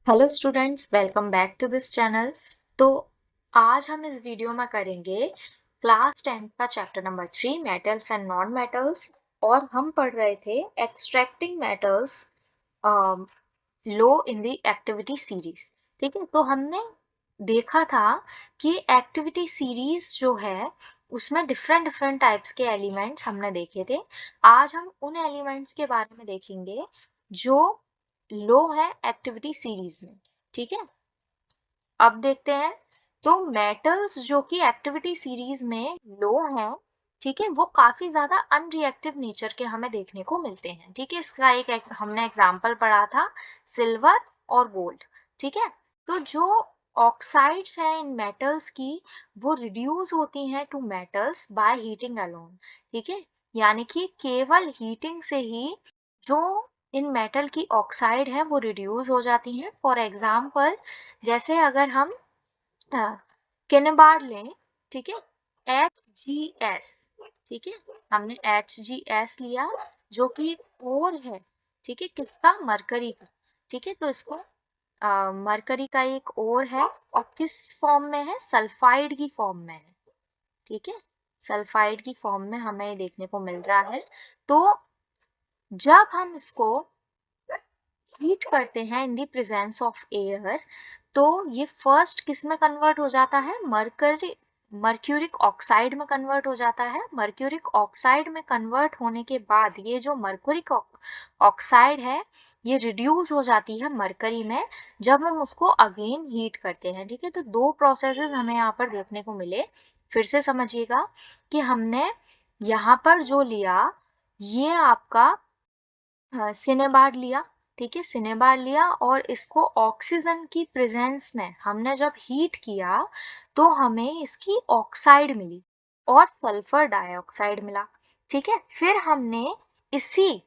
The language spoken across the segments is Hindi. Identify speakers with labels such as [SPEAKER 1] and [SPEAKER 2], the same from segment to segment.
[SPEAKER 1] Hello students, welcome back to this channel. तो आज हम इस वीडियो में करेंगे क्लास 10 का chapter number 3 metals and non metals. और हम पढ़ रहे थे extracting metals low in the activity series. ठीक है, तो हमने देखा था कि एक्टिविटी सीरीज जो है उसमें डिफरेंट डिफरेंट टाइप्स के एलिमेंट्स हमने देखे थे। आज हम उन एलिमेंट्स के बारे में देखेंगे जो लो है एक्टिविटी सीरीज में। ठीक है, अब देखते हैं। तो मेटल्स जो कि एक्टिविटी सीरीज में लो हैं, ठीक है, वो काफी ज्यादा अनरिएक्टिव नेचर के हमें देखने को मिलते हैं। ठीक है, इसका एक हमने एग्जांपल पढ़ा था, सिल्वर और गोल्ड। ठीक है, तो जो ऑक्साइड्स हैं इन मेटल्स की, वो रिड्यूस होती हैं to metals by heating alone. ठीक है, यानी कि केवल हीटिंग से ही जो इन मेटल की ऑक्साइड है वो रिड्यूस हो जाती हैं। फॉर एग्जाम्पल, जैसे अगर हम किनबार लें, ठीक है, HgS। ठीक है, हमने HgS लिया जो कि एक और है, ठीक है, किसका, मरकरी का। ठीक है, तो इसको मरकरी का एक और है और किस फॉर्म में है, सल्फाइड की फॉर्म में है। ठीक है, सल्फाइड की फॉर्म में हमें देखने को मिल रहा है। तो जब हम इसको हीट करते हैं in the presence of air, तो ये फर्स्ट किस में कन्वर्ट हो जाता है, मर्क्यूरिक ऑक्साइड में कन्वर्ट हो जाता है। मर्क्यूरिक ऑक्साइड में कन्वर्ट होने के बाद ये जो मर्क्यूरिक ऑक्साइड है ये रिड्यूस हो जाती है मरकरी में, जब हम उसको अगेन हीट करते हैं। ठीक है, तो दो प्रोसेसेस हमें यहाँ पर देखने को मिले। फिर से समझिएगा कि हमने यहाँ पर जो लिया, ये आपका सिनेबार लिया। ठीक है, सिनेबार लिया और इसको ऑक्सीजन की प्रेजेंस में हमने जब हीट किया तो हमें इसकी ऑक्साइड मिली और सल्फर डाइऑक्साइड मिला। ठीक है, फिर हमने इसी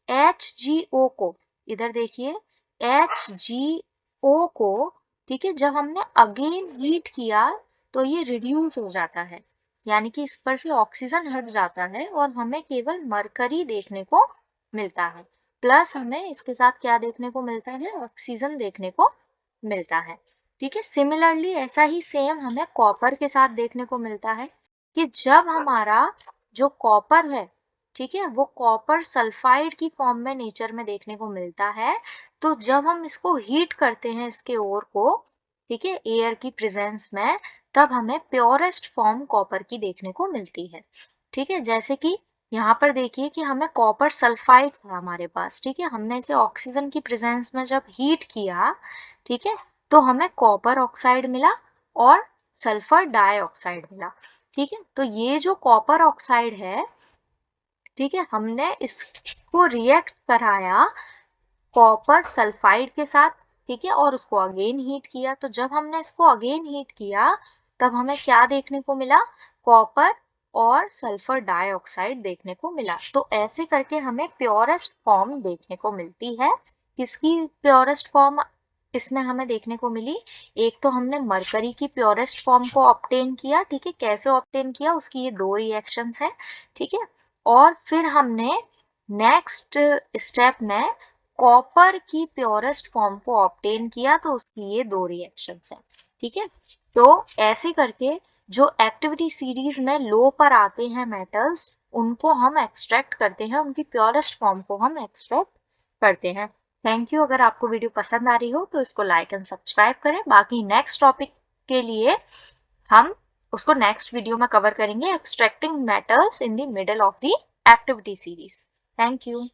[SPEAKER 1] HgO को, इधर देखिए, HgO को, ठीक है, जब हमने अगेन हीट किया तो ये रिड्यूस हो जाता है, यानी कि इस पर से ऑक्सीजन हट जाता है और हमें केवल मरकरी देखने को मिलता है। प्लस हमें इसके साथ क्या देखने को मिलता है, ऑक्सीजन देखने को मिलता है। ठीक है, सिमिलरली ऐसा ही सेम हमें कॉपर के साथ देखने को मिलता है कि जब हमारा जो कॉपर है, ठीक है, वो कॉपर सल्फाइड की फॉर्म में नेचर में देखने को मिलता है, तो जब हम इसको हीट करते हैं इसके ओर को, ठीक है, एयर की प्रेजेंस में, तब हमें प्योरेस्ट फॉर्म कॉपर की देखने को मिलती है। ठीक है, जैसे कि यहाँ पर देखिए कि हमें कॉपर सल्फाइड था हमारे पास। ठीक है, हमने इसे ऑक्सीजन की प्रेजेंस में जब हीट किया, ठीक है, तो हमें कॉपर ऑक्साइड मिला और सल्फर डाइऑक्साइड मिला। ठीक है, तो ये जो कॉपर ऑक्साइड है, ठीक है, हमने इसको रिएक्ट कराया कॉपर सल्फाइड के साथ। ठीक है, और उसको अगेन हीट किया। तो जब हमने इसको अगेन हीट किया तब हमें क्या देखने को मिला, कॉपर और सल्फर डाइऑक्साइड देखने को मिला। तो ऐसे करके हमें प्योरेस्ट फॉर्म देखने को मिलती है। किसकी प्योरेस्ट फॉर्म इसमें हमें देखने को मिली, एक तो हमने मरकरी की प्योरेस्ट फॉर्म को ऑब्टेन किया। ठीक है, कैसे ऑब्टेन किया, उसकी ये दो रिएक्शंस हैं। ठीक है, और फिर हमने नेक्स्ट स्टेप में कॉपर की प्योरेस्ट फॉर्म को ऑब्टेन किया, तो उसकी ये दो रिएक्शंस हैं। ठीक है, तो ऐसे करके जो एक्टिविटी सीरीज में लो पर आते हैं मेटल्स, उनको हम एक्सट्रैक्ट करते हैं, उनकी प्योरेस्ट फॉर्म को हम एक्सट्रैक्ट करते हैं। Thank you. अगर आपको वीडियो पसंद आ रही हो तो इसको लाइक एंड सब्सक्राइब करें। बाकी नेक्स्ट टॉपिक के लिए हम उसको नेक्स्ट वीडियो में कवर करेंगे, extracting metals in the middle of the activity series. Thank you.